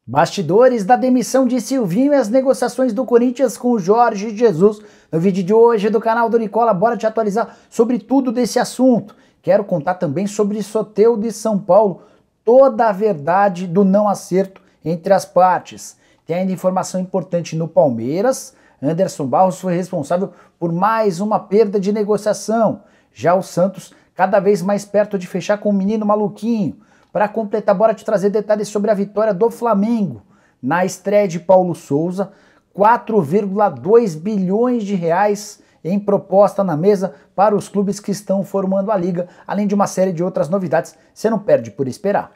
Bastidores da demissão de Silvinho e as negociações do Corinthians com o Jorge Jesus. No vídeo de hoje do canal do Nicola, bora te atualizar sobre tudo desse assunto. Quero contar também sobre Soteldo e São Paulo, toda a verdade do não acerto entre as partes. Tem ainda informação importante no Palmeiras. Anderson Barros foi responsável por mais uma perda de negociação. Já o Santos, cada vez mais perto de fechar com o menino maluquinho. Para completar, bora te trazer detalhes sobre a vitória do Flamengo. Na estreia de Paulo Souza, 4,2 bilhões de reais em proposta na mesa para os clubes que estão formando a liga, além de uma série de outras novidades. Você não perde por esperar.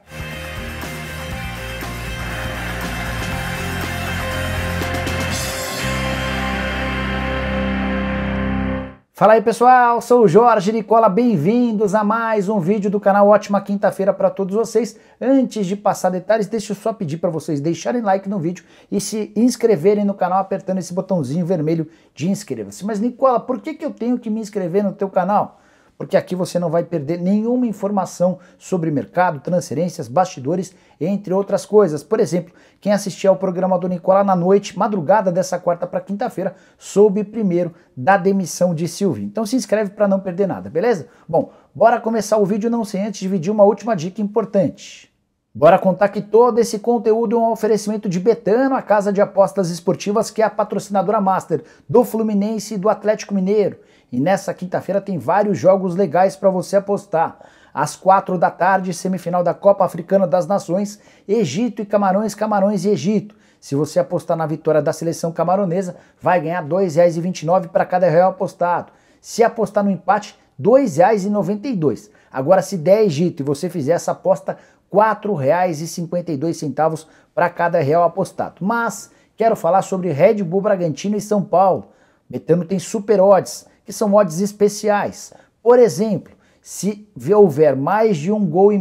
Fala aí pessoal, sou o Jorge Nicola, bem-vindos a mais um vídeo do canal. Ótima quinta-feira para todos vocês. Antes de passar detalhes, deixa eu só pedir para vocês deixarem like no vídeo e se inscreverem no canal apertando esse botãozinho vermelho de inscreva-se. Mas Nicola, por que eu tenho que me inscrever no teu canal? Porque aqui você não vai perder nenhuma informação sobre mercado, transferências, bastidores, entre outras coisas. Por exemplo, quem assistir ao programa do Nicola na noite, madrugada dessa quarta para quinta-feira, soube primeiro da demissão de Silvinho. Então se inscreve para não perder nada, beleza? Bom, bora começar o vídeo não sem antes dividir uma última dica importante. Bora contar que todo esse conteúdo é um oferecimento de Betano, a casa de apostas esportivas que é a patrocinadora master do Fluminense e do Atlético Mineiro. E nessa quinta-feira tem vários jogos legais para você apostar. Às 4 da tarde, semifinal da Copa Africana das Nações, Egito e Camarões, Camarões e Egito. Se você apostar na vitória da seleção camaronesa, vai ganhar R$ 2,29 para cada real apostado. Se apostar no empate, R$ 2,92. Agora, se der Egito e você fizer essa aposta, R$ 4,52 para cada real apostado. Mas quero falar sobre Red Bull Bragantino e São Paulo. Betano tem super odds, que são odds especiais. Por exemplo, se houver mais de 1,5 gols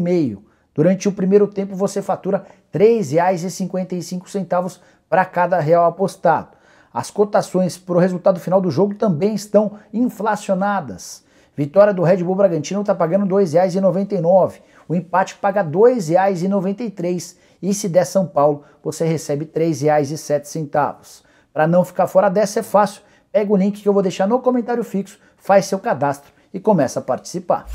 durante o primeiro tempo, você fatura R$ 3,55 para cada real apostado. As cotações para o resultado final do jogo também estão inflacionadas. Vitória do Red Bull Bragantino está pagando R$ 2,99. O empate paga R$ 2,93. E se der São Paulo, você recebe R$ 3,07. Para não ficar fora dessa é fácil. Pega o link que eu vou deixar no comentário fixo, faz seu cadastro e começa a participar.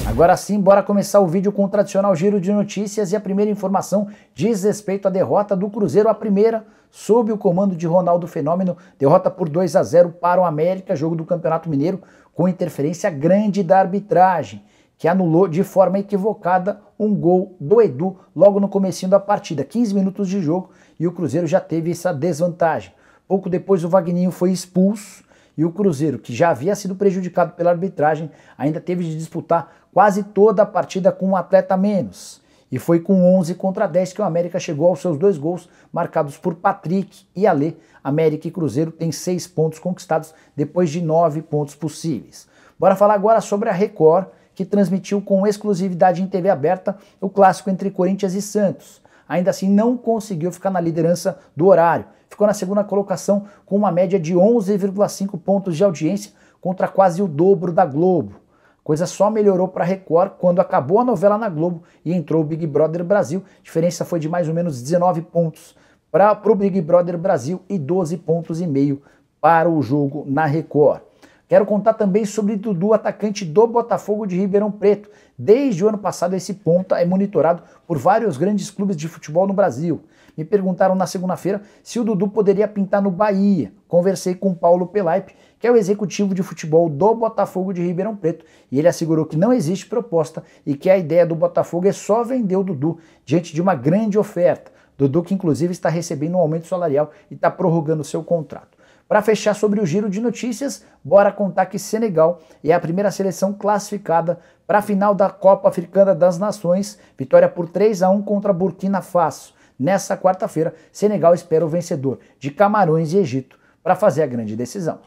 Agora sim, bora começar o vídeo com o tradicional giro de notícias e a primeira informação diz respeito à derrota do Cruzeiro, a primeira sob o comando de Ronaldo Fenômeno, derrota por 2-0 para o América, jogo do Campeonato Mineiro, com interferência grande da arbitragem, que anulou de forma equivocada um gol do Edu logo no comecinho da partida, 15 minutos de jogo e o Cruzeiro já teve essa desvantagem. Pouco depois o Vagninho foi expulso e o Cruzeiro, que já havia sido prejudicado pela arbitragem, ainda teve de disputar quase toda a partida com um atleta a menos. E foi com 11 contra 10 que o América chegou aos seus 2 gols, marcados por Patrick e Alê. América e Cruzeiro têm 6 pontos conquistados depois de 9 pontos possíveis. Bora falar agora sobre a Record, que transmitiu com exclusividade em TV aberta o clássico entre Corinthians e Santos. Ainda assim não conseguiu ficar na liderança do horário. Ficou na segunda colocação com uma média de 11,5 pontos de audiência contra quase o dobro da Globo. A coisa só melhorou para a Record quando acabou a novela na Globo e entrou o Big Brother Brasil. A diferença foi de mais ou menos 19 pontos para o Big Brother Brasil e 12,5 pontos para o jogo na Record. Quero contar também sobre Dudu, atacante do Botafogo de Ribeirão Preto. Desde o ano passado esse ponta é monitorado por vários grandes clubes de futebol no Brasil. Me perguntaram na segunda-feira se o Dudu poderia pintar no Bahia. Conversei com Paulo Pelaipe, que é o executivo de futebol do Botafogo de Ribeirão Preto, e ele assegurou que não existe proposta e que a ideia do Botafogo é só vender o Dudu diante de uma grande oferta. Dudu que inclusive está recebendo um aumento salarial e está prorrogando seu contrato. Para fechar sobre o giro de notícias, bora contar que Senegal é a primeira seleção classificada para a final da Copa Africana das Nações, vitória por 3-1 contra Burkina Faso. Nessa quarta-feira, Senegal espera o vencedor de Camarões e Egito para fazer a grande decisão.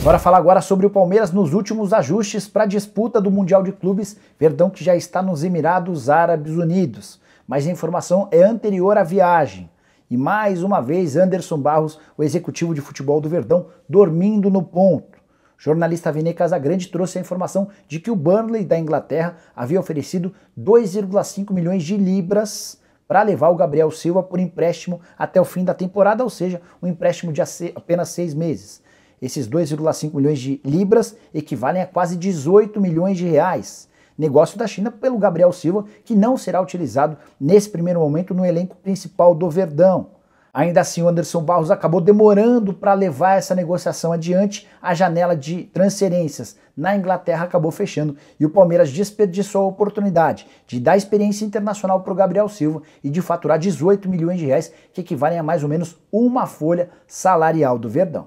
Bora falar agora sobre o Palmeiras nos últimos ajustes para a disputa do Mundial de Clubes, Verdão que já está nos Emirados Árabes Unidos. Mas a informação é anterior à viagem. E mais uma vez, Anderson Barros, o executivo de futebol do Verdão, dormindo no ponto. O jornalista Vene Casagrande trouxe a informação de que o Burnley da Inglaterra havia oferecido 2,5 milhões de libras para levar o Gabriel Silva por empréstimo até o fim da temporada, ou seja, um empréstimo de apenas 6 meses. Esses 2,5 milhões de libras equivalem a quase 18 milhões de reais. Negócio da China pelo Gabriel Silva, que não será utilizado nesse primeiro momento no elenco principal do Verdão. Ainda assim, o Anderson Barros acabou demorando para levar essa negociação adiante. A janela de transferências na Inglaterra acabou fechando e o Palmeiras desperdiçou a oportunidade de dar experiência internacional para o Gabriel Silva e de faturar 18 milhões de reais, que equivalem a mais ou menos uma folha salarial do Verdão.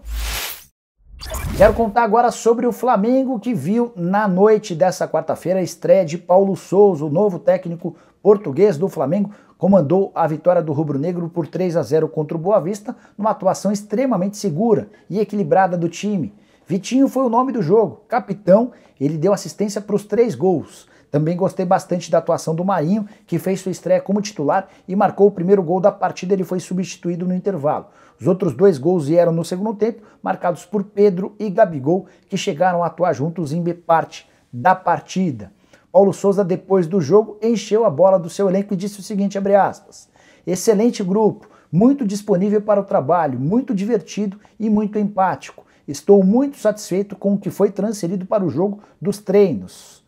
Quero contar agora sobre o Flamengo, que viu na noite dessa quarta-feira a estreia de Paulo Sousa, o novo técnico português do Flamengo. Comandou a vitória do rubro-negro por 3-0 contra o Boa Vista, numa atuação extremamente segura e equilibrada do time. Vitinho foi o nome do jogo, capitão, ele deu assistência para os 3 gols. Também gostei bastante da atuação do Marinho, que fez sua estreia como titular e marcou o primeiro gol da partida. Ele foi substituído no intervalo. Os outros 2 gols vieram no segundo tempo, marcados por Pedro e Gabigol, que chegaram a atuar juntos em parte da partida. Paulo Sousa, depois do jogo, encheu a bola do seu elenco e disse o seguinte, abre aspas, excelente grupo, muito disponível para o trabalho, muito divertido e muito empático. Estou muito satisfeito com o que foi transferido para o jogo dos treinos.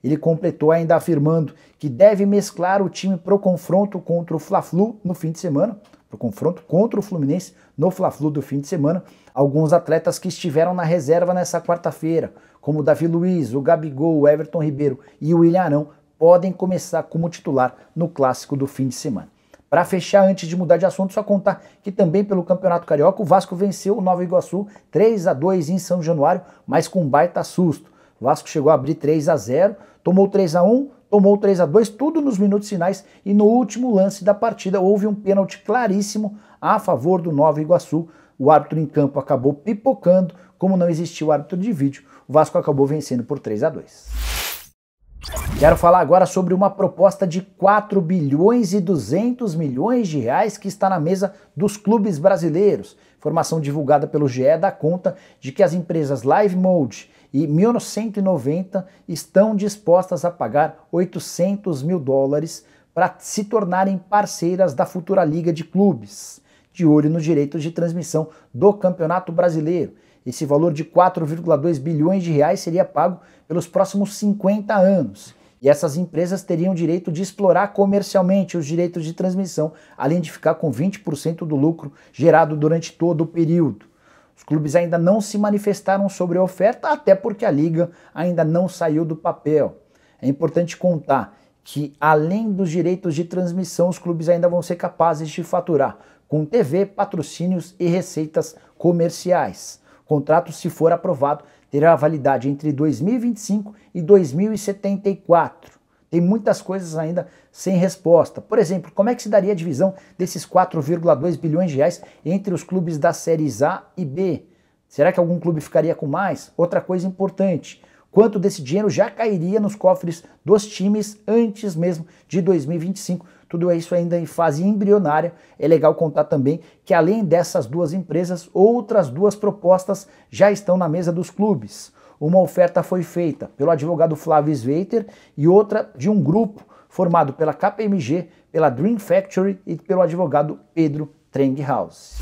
Ele completou ainda afirmando que deve mesclar o time para o confronto contra o Fla-Flu no fim de semana, para o confronto contra o Fluminense no Fla-Flu do fim de semana, alguns atletas que estiveram na reserva nessa quarta-feira, como o Davi Luiz, o Gabigol, o Everton Ribeiro e o William Arão, podem começar como titular no clássico do fim de semana. Para fechar, antes de mudar de assunto, só contar que também pelo Campeonato Carioca o Vasco venceu o Nova Iguaçu 3-2 em São Januário, mas com um baita susto. O Vasco chegou a abrir 3-0, tomou 3-1, tomou 3-2, tudo nos minutos finais, e no último lance da partida houve um pênalti claríssimo a favor do Nova Iguaçu. O árbitro em campo acabou pipocando, como não existiu árbitro de vídeo, o Vasco acabou vencendo por 3-2. Quero falar agora sobre uma proposta de 4 bilhões e 200 milhões de reais que está na mesa dos clubes brasileiros. Informação divulgada pelo GE dá conta de que as empresas Live Mode e 1990 estão dispostas a pagar 800 mil dólares para se tornarem parceiras da futura Liga de Clubes, de olho nos direitos de transmissão do Campeonato Brasileiro. Esse valor de 4,2 bilhões de reais seria pago pelos próximos 50 anos. E essas empresas teriam o direito de explorar comercialmente os direitos de transmissão, além de ficar com 20% do lucro gerado durante todo o período. Os clubes ainda não se manifestaram sobre a oferta, até porque a liga ainda não saiu do papel. É importante contar que, além dos direitos de transmissão, os clubes ainda vão ser capazes de faturar com TV, patrocínios e receitas comerciais. O contrato, se for aprovado, terá validade entre 2025 e 2074. Tem muitas coisas ainda sem resposta. Por exemplo, como é que se daria a divisão desses 4,2 bilhões de reais entre os clubes das séries A e B? Será que algum clube ficaria com mais? Outra coisa importante, quanto desse dinheiro já cairia nos cofres dos times antes mesmo de 2025? Tudo isso ainda em fase embrionária. É legal contar também que, além dessas 2 empresas, outras 2 propostas já estão na mesa dos clubes. Uma oferta foi feita pelo advogado Flávio Sveiter e outra de um grupo formado pela KPMG, pela Dream Factory e pelo advogado Pedro Trenghaus.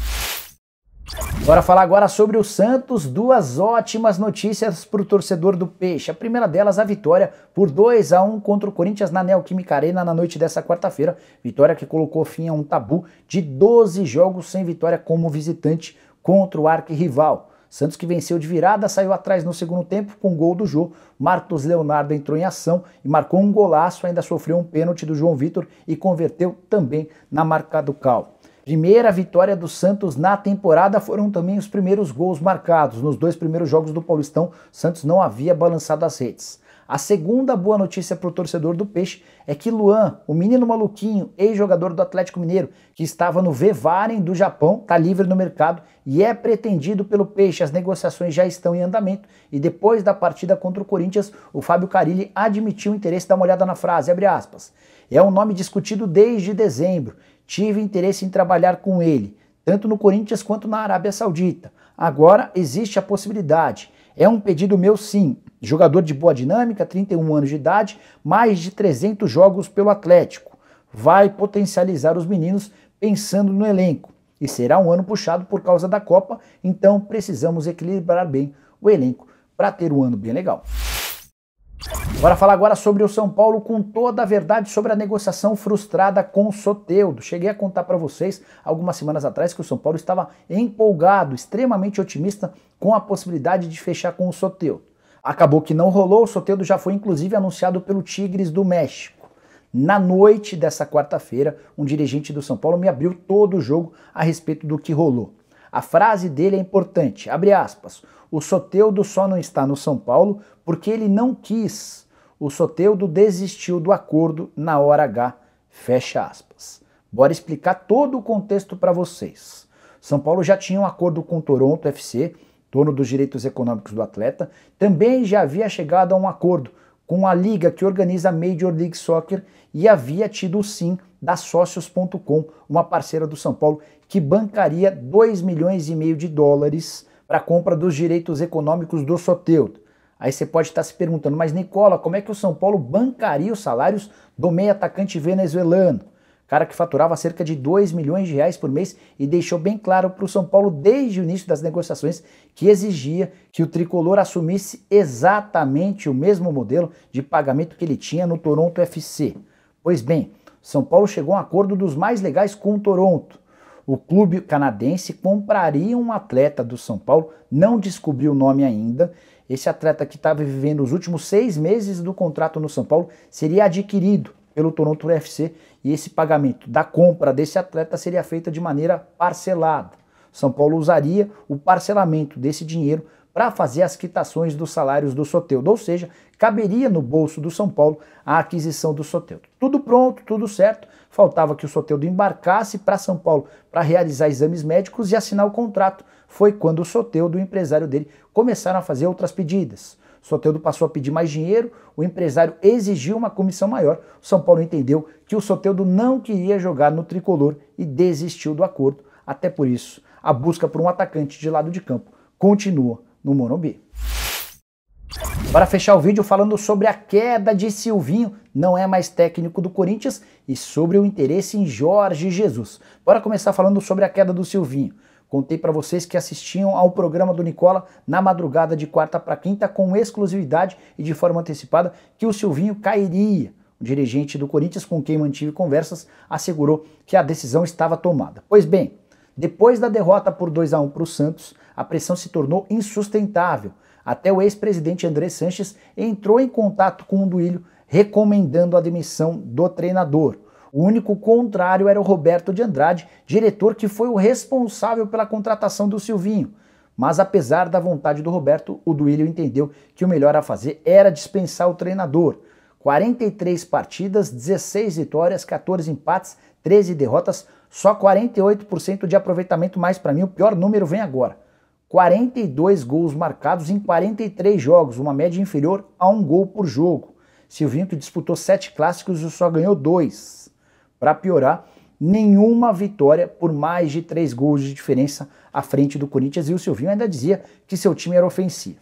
Bora falar agora sobre o Santos, 2 ótimas notícias para o torcedor do Peixe. A primeira delas, a vitória por 2-1 contra o Corinthians na Neoquímica Arena na noite dessa quarta-feira. Vitória que colocou fim a um tabu de 12 jogos sem vitória como visitante contra o arquirrival. Santos, que venceu de virada, saiu atrás no segundo tempo com o gol do Jô. Marcos Leonardo entrou em ação e marcou um golaço, ainda sofreu um pênalti do João Vitor e converteu também na marca do Cal. Primeira vitória do Santos na temporada, foram também os primeiros gols marcados. Nos 2 primeiros jogos do Paulistão, Santos não havia balançado as redes. A segunda boa notícia para o torcedor do Peixe é que Luan, o menino maluquinho, ex-jogador do Atlético Mineiro, que estava no Vevaren do Japão, está livre no mercado e é pretendido pelo Peixe. As negociações já estão em andamento e depois da partida contra o Corinthians, o Fábio Carille admitiu o interesse. Dá uma olhada na frase, abre aspas. É um nome discutido desde dezembro. Tive interesse em trabalhar com ele, tanto no Corinthians quanto na Arábia Saudita. Agora existe a possibilidade. É um pedido meu, sim. Jogador de boa dinâmica, 31 anos de idade, mais de 300 jogos pelo Atlético. vai potencializar os meninos pensando no elenco. E será um ano puxado por causa da Copa, então precisamos equilibrar bem o elenco para ter um ano bem legal. Bora falar agora sobre o São Paulo com toda a verdade sobre a negociação frustrada com o Soteldo. Cheguei a contar para vocês algumas semanas atrás que o São Paulo estava empolgado, extremamente otimista com a possibilidade de fechar com o Soteldo. Acabou que não rolou, o Soteldo já foi inclusive anunciado pelo Tigres do México. Na noite dessa quarta-feira, um dirigente do São Paulo me abriu todo o jogo a respeito do que rolou. A frase dele é importante, abre aspas, o Soteldo só não está no São Paulo porque ele não quis. O Soteldo desistiu do acordo na hora H, fecha aspas. Bora explicar todo o contexto para vocês. São Paulo já tinha um acordo com o Toronto FC, dono dos direitos econômicos do atleta, também já havia chegado a um acordo com a liga que organiza a Major League Soccer e havia tido o sim da Sócios.com, uma parceira do São Paulo, que bancaria 2,5 milhões de dólares para a compra dos direitos econômicos do Soteldo. Aí você pode estar se perguntando, mas Nicola, como é que o São Paulo bancaria os salários do meio atacante venezuelano? Cara que faturava cerca de 2 milhões de reais por mês e deixou bem claro para o São Paulo desde o início das negociações que exigia que o tricolor assumisse exatamente o mesmo modelo de pagamento que ele tinha no Toronto FC. Pois bem, São Paulo chegou a um acordo dos mais legais com o Toronto. O clube canadense compraria um atleta do São Paulo, não descobriu o nome ainda. Esse atleta que estava vivendo os últimos 6 meses do contrato no São Paulo seria adquirido pelo Toronto FC e esse pagamento da compra desse atleta seria feito de maneira parcelada. São Paulo usaria o parcelamento desse dinheiro para fazer as quitações dos salários do Soteldo, ou seja, caberia no bolso do São Paulo a aquisição do Soteldo. Tudo pronto, tudo certo, faltava que o Soteldo embarcasse para São Paulo para realizar exames médicos e assinar o contrato. Foi quando o Soteldo e o empresário dele começaram a fazer outras pedidas. O Soteldo passou a pedir mais dinheiro, o empresário exigiu uma comissão maior, o São Paulo entendeu que o Soteldo não queria jogar no tricolor e desistiu do acordo. Até por isso, a busca por um atacante de lado de campo continua no Morumbi. Para fechar o vídeo falando sobre a queda de Silvinho, não é mais técnico do Corinthians, e sobre o interesse em Jorge Jesus. Bora começar falando sobre a queda do Silvinho. Contei para vocês que assistiam ao programa do Nicola na madrugada de quarta para quinta com exclusividade e de forma antecipada que o Silvinho cairia. O dirigente do Corinthians, com quem mantive conversas, assegurou que a decisão estava tomada. Pois bem, depois da derrota por 2-1 para o Santos, a pressão se tornou insustentável. Até o ex-presidente André Sanches entrou em contato com o Duílio recomendando a demissão do treinador. O único contrário era o Roberto de Andrade, diretor que foi o responsável pela contratação do Silvinho. Mas apesar da vontade do Roberto, o Duílio entendeu que o melhor a fazer era dispensar o treinador. 43 partidas, 16 vitórias, 14 empates, 13 derrotas, só 48% de aproveitamento, mas para mim o pior número vem agora. 42 gols marcados em 43 jogos, uma média inferior a 1 gol por jogo. Silvinho que disputou 7 clássicos e só ganhou 2. Para piorar, nenhuma vitória por mais de 3 gols de diferença à frente do Corinthians, e o Silvinho ainda dizia que seu time era ofensivo.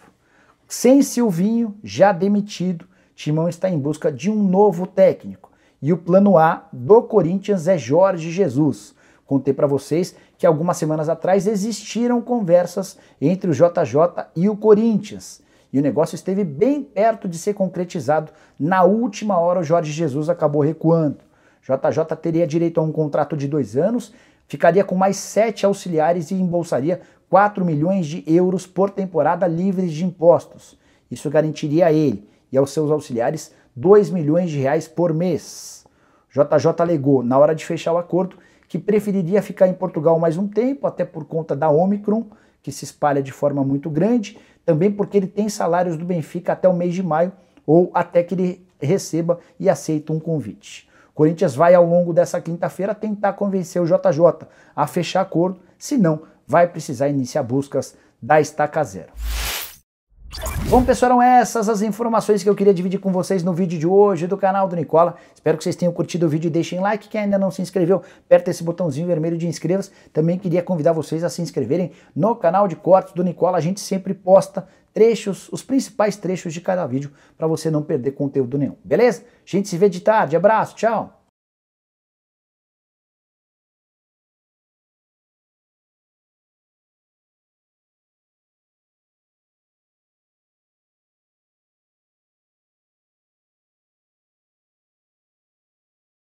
Sem Silvinho, já demitido, Timão está em busca de um novo técnico. E o plano A do Corinthians é Jorge Jesus. Contei para vocês que algumas semanas atrás existiram conversas entre o JJ e o Corinthians. E o negócio esteve bem perto de ser concretizado. Na última hora o Jorge Jesus acabou recuando. JJ teria direito a um contrato de 2 anos, ficaria com mais 7 auxiliares e embolsaria 4 milhões de euros por temporada livres de impostos. Isso garantiria a ele e aos seus auxiliares 2 milhões de reais por mês. JJ alegou, na hora de fechar o acordo, que preferiria ficar em Portugal mais um tempo, até por conta da Omicron, que se espalha de forma muito grande, também porque ele tem salários do Benfica até o mês de maio, ou até que ele receba e aceite um convite. O Corinthians vai, ao longo dessa quinta-feira, tentar convencer o JJ a fechar acordo, senão vai precisar iniciar buscas da estaca zero. Bom, pessoal, eram essas as informações que eu queria dividir com vocês no vídeo de hoje do canal do Nicola. Espero que vocês tenham curtido o vídeo e deixem like. Quem ainda não se inscreveu, aperta esse botãozinho vermelho de inscreva-se. Também queria convidar vocês a se inscreverem no canal de cortes do Nicola. A gente sempre posta trechos, os principais trechos de cada vídeo, para você não perder conteúdo nenhum. Beleza? A gente se vê de tarde. Abraço, tchau!